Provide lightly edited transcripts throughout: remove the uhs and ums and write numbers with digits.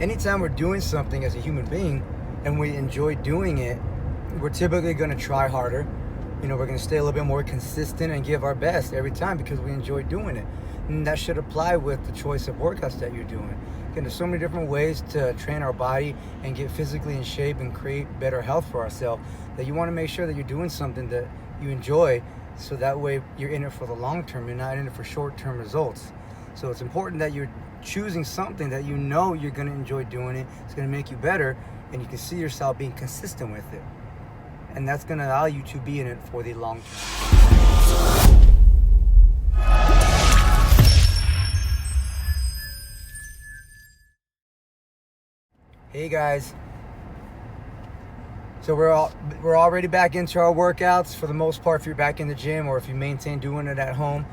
anytime we're doing something as a human being and we enjoy doing it, we're typically going to try harder. We're going to stay a little bit more consistent and give our best every time because we enjoy doing it. And that should apply with the choice of workouts that you're doing. Again, there's so many different ways to train our body and get physically in shape and create better health for ourselves, that you want to make sure that you're doing something that you enjoy, so that way you're in it for the long term. You're not in it for short-term results. So it's important that you're choosing something that you know you're going to enjoy doing it. It's going to make you better, and you can see yourself being consistent with it. And that's going to allow you to be in it for the long term. Hey guys. So we're already back into our workouts for the most part, if you're back in the gym or if you maintain doing it at home.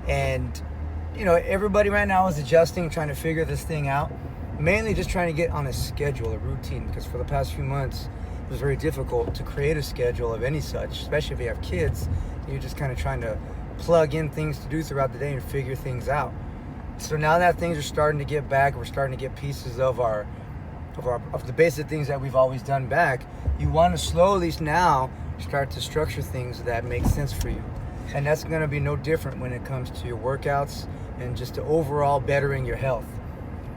And everybody right now is adjusting, trying to figure this thing out. Mainly just trying to get on a schedule, a routine, because for the past few months it was very difficult to create a schedule of any such, especially if you have kids. You're just kind of trying to plug in things to do throughout the day and figure things out. So now that things are starting to get back, we're starting to get pieces of the basic things that we've always done back. You want to slowly now start to structure things that make sense for you. And that's going to be no different when it comes to your workouts and just to overall bettering your health.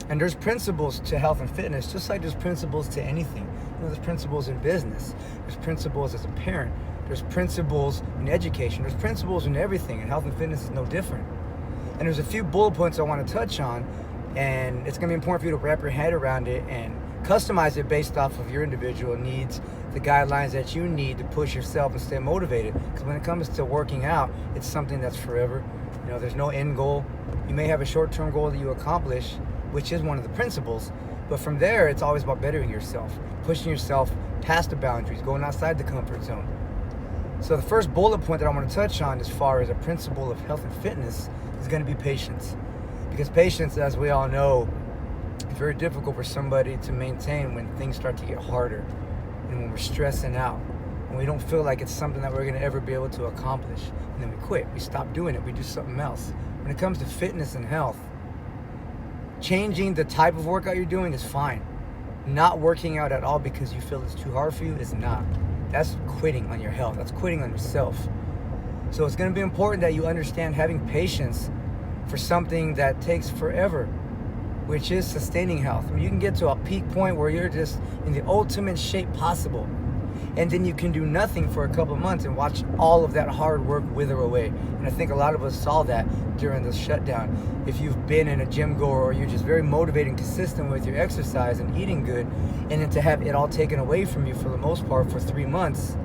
And there's principles to health and fitness, just like there's principles to anything. There's principles in business. There's principles as a parent. There's principles in education. There's principles in everything, and health and fitness is no different. And there's a few bullet points I want to touch on, and it's going to be important for you to wrap your head around it and customize it based off of your individual needs, the guidelines that you need to push yourself and stay motivated. Because when it comes to working out, it's something that's forever. There's no end goal. You may have a short-term goal that you accomplish, which is one of the principles, but from there, it's always about bettering yourself, pushing yourself past the boundaries, going outside the comfort zone. So the first bullet point that I want to touch on as far as a principle of health and fitness is going to be patience. Because patience, as we all know, is very difficult for somebody to maintain when things start to get harder and when we're stressing out and we don't feel like it's something that we're going to ever be able to accomplish. And then we quit, we stop doing it, we do something else. When it comes to fitness and health, changing the type of workout you're doing is fine. Not working out at all because you feel it's too hard for you is not. That's quitting on your health. That's quitting on yourself. So it's going to be important that you understand having patience for something that takes forever, which is sustaining health. You can get to a peak point where you're just in the ultimate shape possible, and then you can do nothing for a couple of months and watch all of that hard work wither away. And I think a lot of us saw that during the shutdown. If you've been in a gym goer or you're just very motivated and consistent with your exercise and eating good, and then to have it all taken away from you for the most part for 3 months,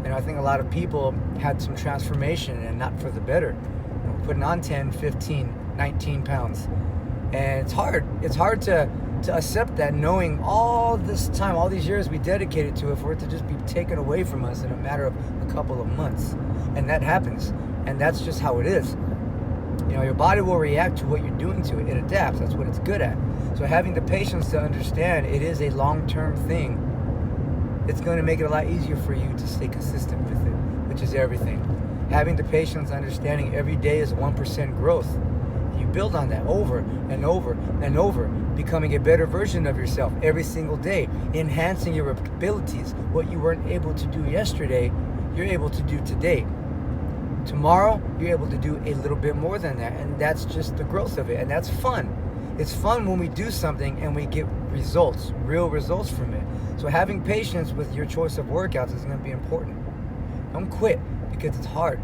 and I think a lot of people had some transformation and not for the better. Putting on 10, 15, 19 pounds. And it's hard to accept that, knowing all this time, all these years we dedicated to it, for it to just be taken away from us in a matter of a couple of months. And that happens. And that's just how it is. Your body will react to what you're doing to it. It adapts. That's what it's good at. So having the patience to understand it is a long-term thing, it's going to make it a lot easier for you to stay consistent with it, which is everything. Having the patience, understanding every day is 1% growth. You build on that over and over and over, becoming a better version of yourself every single day, enhancing your abilities. What you weren't able to do yesterday, you're able to do today. Tomorrow, you're able to do a little bit more than that, and that's just the growth of it, and that's fun. It's fun when we do something and we get results, real results from it. So having patience with your choice of workouts is going to be important. Don't quit because it's hard.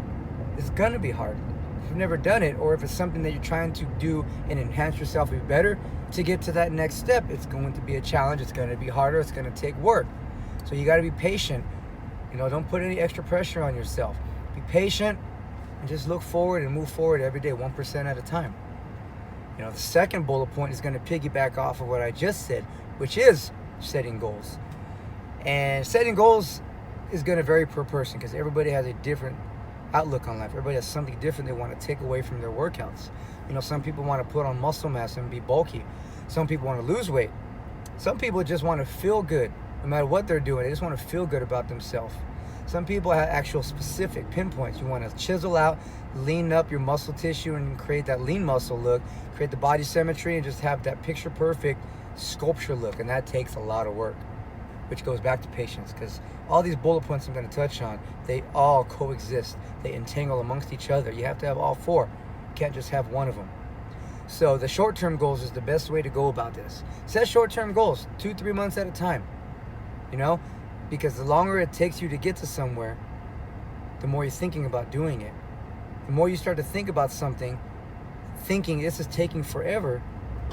It's going to be hard. If you've never done it, or if it's something that you're trying to do and enhance yourself, be better to get to that next step, it's going to be a challenge. It's going to be harder. It's going to take work. So you got to be patient. Don't put any extra pressure on yourself. Be patient and just look forward and move forward every day, 1% at a time. The second bullet point is going to piggyback off of what I just said, which is setting goals. And setting goals is going to vary per person because everybody has a different outlook on life. Everybody has something different they want to take away from their workouts. Some people want to put on muscle mass and be bulky. Some people want to lose weight. Some people just want to feel good no matter what they're doing. They just want to feel good about themselves. Some people have actual specific pinpoints. You want to chisel out, lean up your muscle tissue and create that lean muscle look, create the body symmetry and just have that picture perfect sculpture look, and that takes a lot of work, which goes back to patience, because all these bullet points I'm going to touch on, they all coexist. They entangle amongst each other. You have to have all four. You can't just have one of them. So the short-term goals is the best way to go about this. Set short-term goals, 2-3 months at a time, because the longer it takes you to get to somewhere, the more you're thinking about doing it. The more you start to think about something, thinking this is taking forever,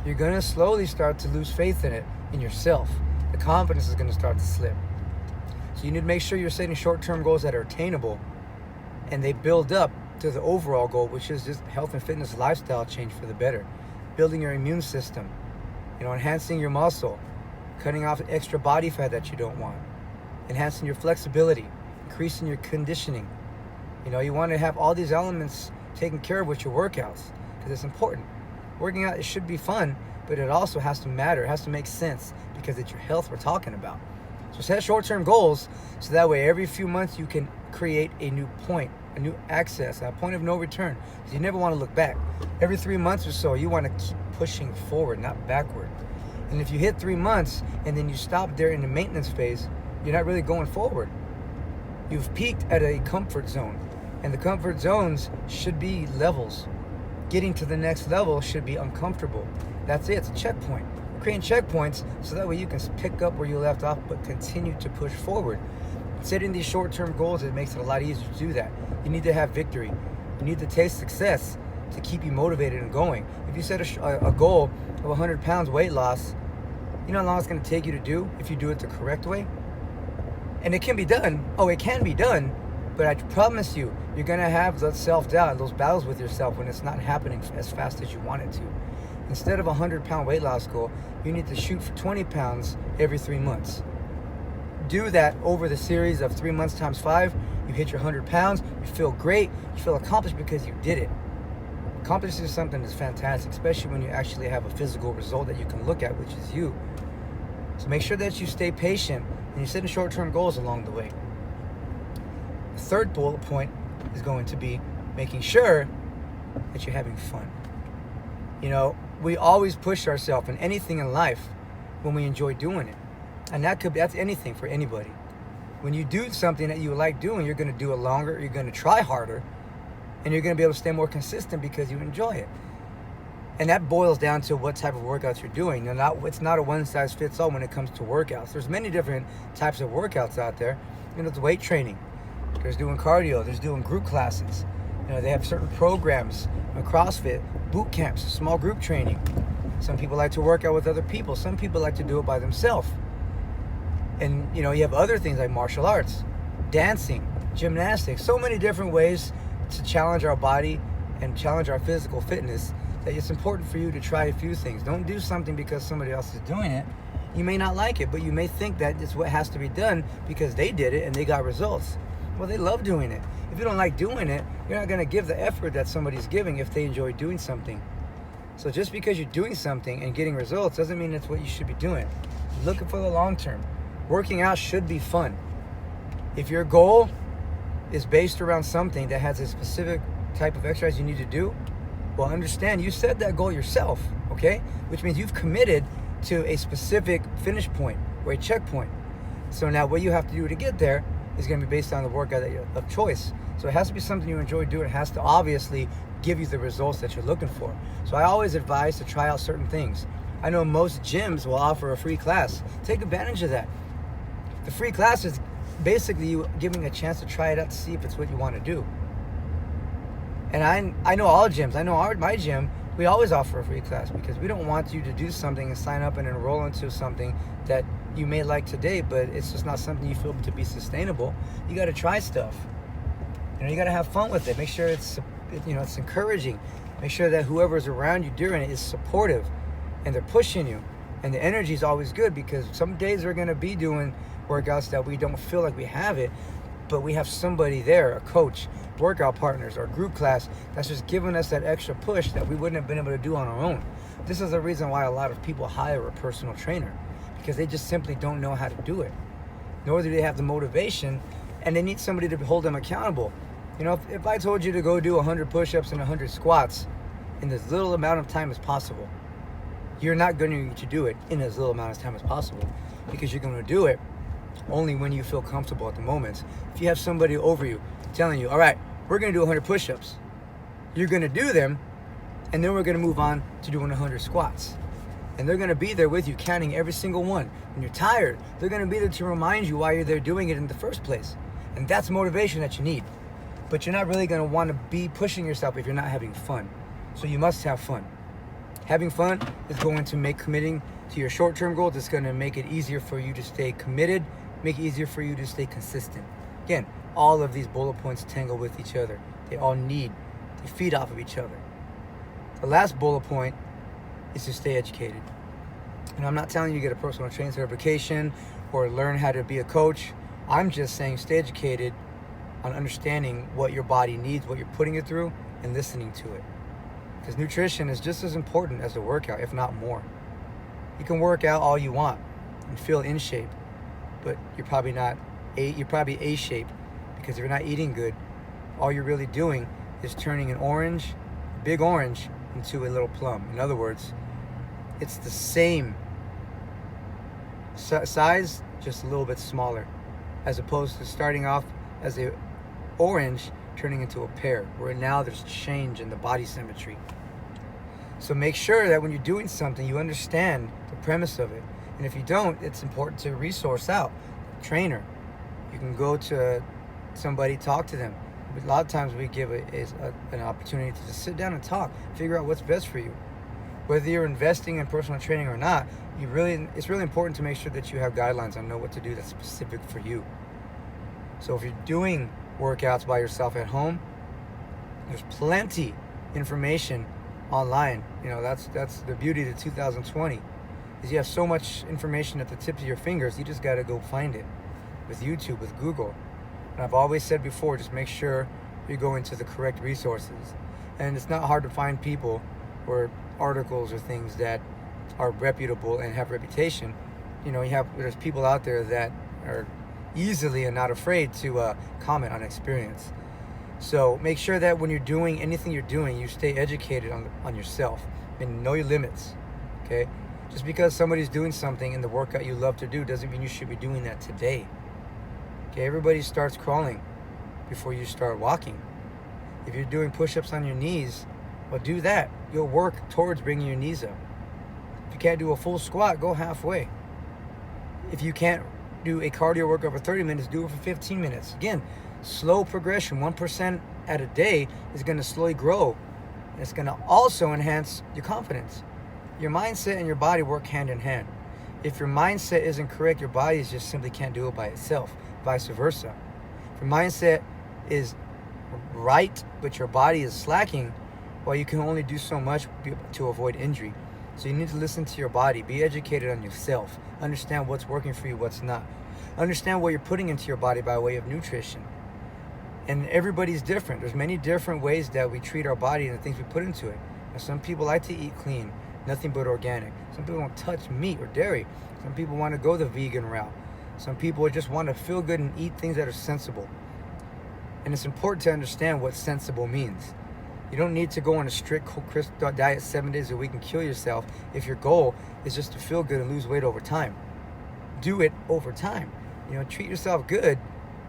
you're going to slowly start to lose faith in it, in yourself. The confidence is going to start to slip. So you need to make sure you're setting short-term goals that are attainable, and they build up to the overall goal, which is just health and fitness lifestyle change for the better. Building your immune system, enhancing your muscle, cutting off extra body fat that you don't want, enhancing your flexibility, increasing your conditioning. You want to have all these elements taken care of with your workouts, because it's important. Working out, it should be fun, but it also has to matter. It has to make sense, because it's your health we're talking about. So set short-term goals, so that way every few months you can create a new point, a new access, a point of no return. So you never want to look back. Every 3 months or so, you want to keep pushing forward, not backward. And if you hit 3 months and then you stop there in the maintenance phase, you're not really going forward. You've peaked at a comfort zone, and the comfort zones should be levels. Getting to the next level should be uncomfortable. That's it. It's a checkpoint. Creating checkpoints so that way you can pick up where you left off, but continue to push forward. Setting these short-term goals, it makes it a lot easier to do that. You need to have victory. You need to taste success to keep you motivated and going. If you set a goal of 100 pounds weight loss, you know how long it's going to take you to do if you do it the correct way? And it can be done. Oh, it can be done. But I promise you, you're going to have the self-doubt and those battles with yourself when it's not happening as fast as you want it to. Instead of a 100-pound weight loss goal, you need to shoot for 20 pounds every 3 months. Do that over the series of 3 months times 5. You hit your 100 pounds. You feel great. You feel accomplished because you did it. Accomplishing something is fantastic, especially when you actually have a physical result that you can look at, which is you. So make sure that you stay patient and you set short-term goals along the way. The third bullet point is going to be making sure that you're having fun. We always push ourselves in anything in life when we enjoy doing it. And that's anything for anybody. When you do something that you like doing, you're going to do it longer, you're going to try harder, and you're going to be able to stay more consistent because you enjoy it. And that boils down to what type of workouts you're doing. It's not a one-size-fits-all when it comes to workouts. There's many different types of workouts out there. There's weight training. There's doing cardio. There's doing group classes. They have certain programs, CrossFit, boot camps, small group training. Some people like to work out with other people. Some people like to do it by themselves. And, you have other things like martial arts, dancing, gymnastics, so many different ways to challenge our body and challenge our physical fitness that it's important for you to try a few things. Don't do something because somebody else is doing it. You may not like it, but you may think that it's what has to be done because they did it and they got results. Well, they love doing it. If you don't like doing it, you're not going to give the effort that somebody's giving if they enjoy doing something. So just because you're doing something and getting results doesn't mean it's what you should be doing. You're looking for the long term. Working out should be fun. If your goal is based around something that has a specific type of exercise you need to do, well, understand you set that goal yourself, okay? Which means you've committed to a specific finish point or a checkpoint. So now what you have to do to get there is going to be based on the workout of choice. So it has to be something you enjoy doing. It has to obviously give you the results that you're looking for. So I always advise to try out certain things. I know most gyms will offer a free class. Take advantage of that. The free class is basically you giving a chance to try it out to see if it's what you want to do. And I know all gyms. I know my gym, we always offer a free class because we don't want you to do something and sign up and enroll into something that you may like today, but it's just not something you feel to be sustainable. You got to try stuff. You got to have fun with it. Make sure it's encouraging. Make sure that whoever's around you during it is supportive and they're pushing you. And the energy is always good because some days we're going to be doing workouts that we don't feel like we have it, but we have somebody there, a coach, workout partners, or group class that's just giving us that extra push that we wouldn't have been able to do on our own. This is the reason why a lot of people hire a personal trainer, because they just simply don't know how to do it, nor do they have the motivation, and they need somebody to hold them accountable. If I told you to go do 100 push-ups and 100 squats in as little amount of time as possible, you're not going to do it in as little amount of time as possible, because you're going to do it only when you feel comfortable at the moment. If you have somebody over you telling you, all right, we're going to do 100 push-ups, you're going to do them, and then we're going to move on to doing 100 squats. And they're going to be there with you, counting every single one. When you're tired, they're going to be there to remind you why you're there doing it in the first place. And that's motivation that you need. But you're not really going to want to be pushing yourself if you're not having fun. So you must have fun. Having fun is going to make committing to your short-term goals. It's going to make it easier for you to stay committed, make it easier for you to stay consistent. Again, all of these bullet points tangle with each other. They all need to feed off of each other. The last bullet point is to stay educated. And I'm not telling you to get a personal training certification or learn how to be a coach. I'm just saying stay educated on understanding what your body needs, what you're putting it through, and listening to it. Because nutrition is just as important as the workout, if not more. You can work out all you want and feel in shape, but you're probably A shape, because if you're not eating good, all you're really doing is turning an orange, big orange, into a little plum. In other words, it's the same size, just a little bit smaller, as opposed to starting off as a orange turning into a pear, where now there's change in the body symmetry. So make sure that when you're doing something, you understand the premise of it. And if you don't, it's important to resource out a trainer. You can go to somebody, talk to them. A lot of times we give an opportunity to just sit down and talk, figure out what's best for you. Whether you're investing in personal training or not, it's really important to make sure that you have guidelines on know what to do that's specific for you. So if you're doing workouts by yourself at home, there's plenty information online. You know, that's the beauty of 2020, is you have so much information at the tips of your fingers. You just got to go find it with YouTube, with Google. And I've always said before, just make sure you're going to the correct resources. And it's not hard to find people or articles or things that are reputable and have reputation. You know, there's people out there that are easily and not afraid to comment on experience. So make sure that when you're doing anything you're doing, you stay educated on yourself and know your limits. Okay? Just because somebody's doing something in the workout you love to do doesn't mean you should be doing that today. Okay, everybody starts crawling before you start walking. If you're doing push-ups on your knees, well, do that. You'll work towards bringing your knees up. If you can't do a full squat, go halfway. If you can't do a cardio workout for 30 minutes, do it for 15 minutes. Again, slow progression. 1% at a day is going to slowly grow. And it's going to also enhance your confidence. Your mindset and your body work hand in hand. If your mindset isn't correct, your body just simply can't do it by itself. Vice versa. If your mindset is right, but your body is slacking, well, you can only do so much to avoid injury. So you need to listen to your body. Be educated on yourself. Understand what's working for you, what's not. Understand what you're putting into your body by way of nutrition. And everybody's different. There's many different ways that we treat our body and the things we put into it. Now, some people like to eat clean, nothing but organic. Some people don't touch meat or dairy. Some people want to go the vegan route. Some people just want to feel good and eat things that are sensible. And it's important to understand what sensible means. You don't need to go on a strict diet 7 days a week and kill yourself if your goal is just to feel good and lose weight over time. Do it over time. You know, treat yourself good.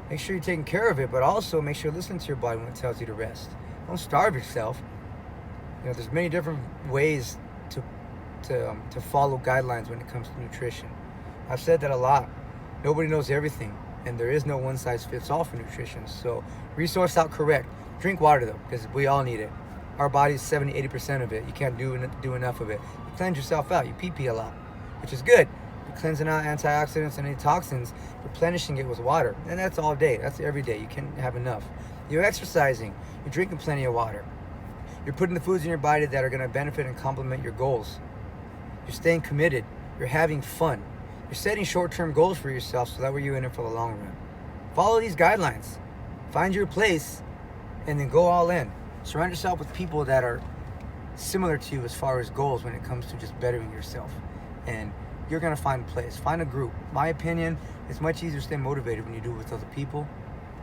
Make sure you're taking care of it, but also make sure you listen to your body when it tells you to rest. Don't starve yourself. You know, there's many different ways to follow guidelines when it comes to nutrition. I've said that a lot. Nobody knows everything, and there is no one size fits all for nutrition. So resource out correct. Drink water though, because we all need it. Our body's 70-80% of it. You can't do enough of it. You cleanse yourself out. You pee a lot, which is good. You're cleansing out antioxidants and any toxins, replenishing it with water. And that's all day. That's every day. You can't have enough. You're exercising. You're drinking plenty of water. You're putting the foods in your body that are going to benefit and complement your goals. You're staying committed. You're having fun. You're setting short-term goals for yourself so that way you're in it for the long run. Follow these guidelines. Find your place and then go all in. Surround yourself with people that are similar to you as far as goals when it comes to just bettering yourself. And you're going to find a place. Find a group. My opinion, it's much easier to stay motivated when you do it with other people.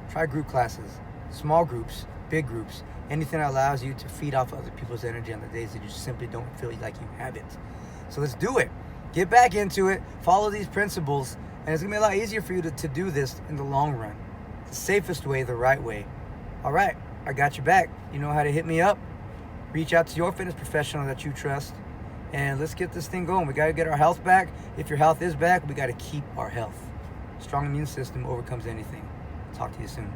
Try group classes, small groups, big groups, anything that allows you to feed off other people's energy on the days that you simply don't feel like you have it. So let's do it. Get back into it. Follow these principles. And it's going to be a lot easier for you to do this in the long run. The safest way, the right way. All right. I got your back. You know how to hit me up. Reach out to your fitness professional that you trust. And let's get this thing going. We got to get our health back. If your health is back, we got to keep our health. Strong immune system overcomes anything. Talk to you soon.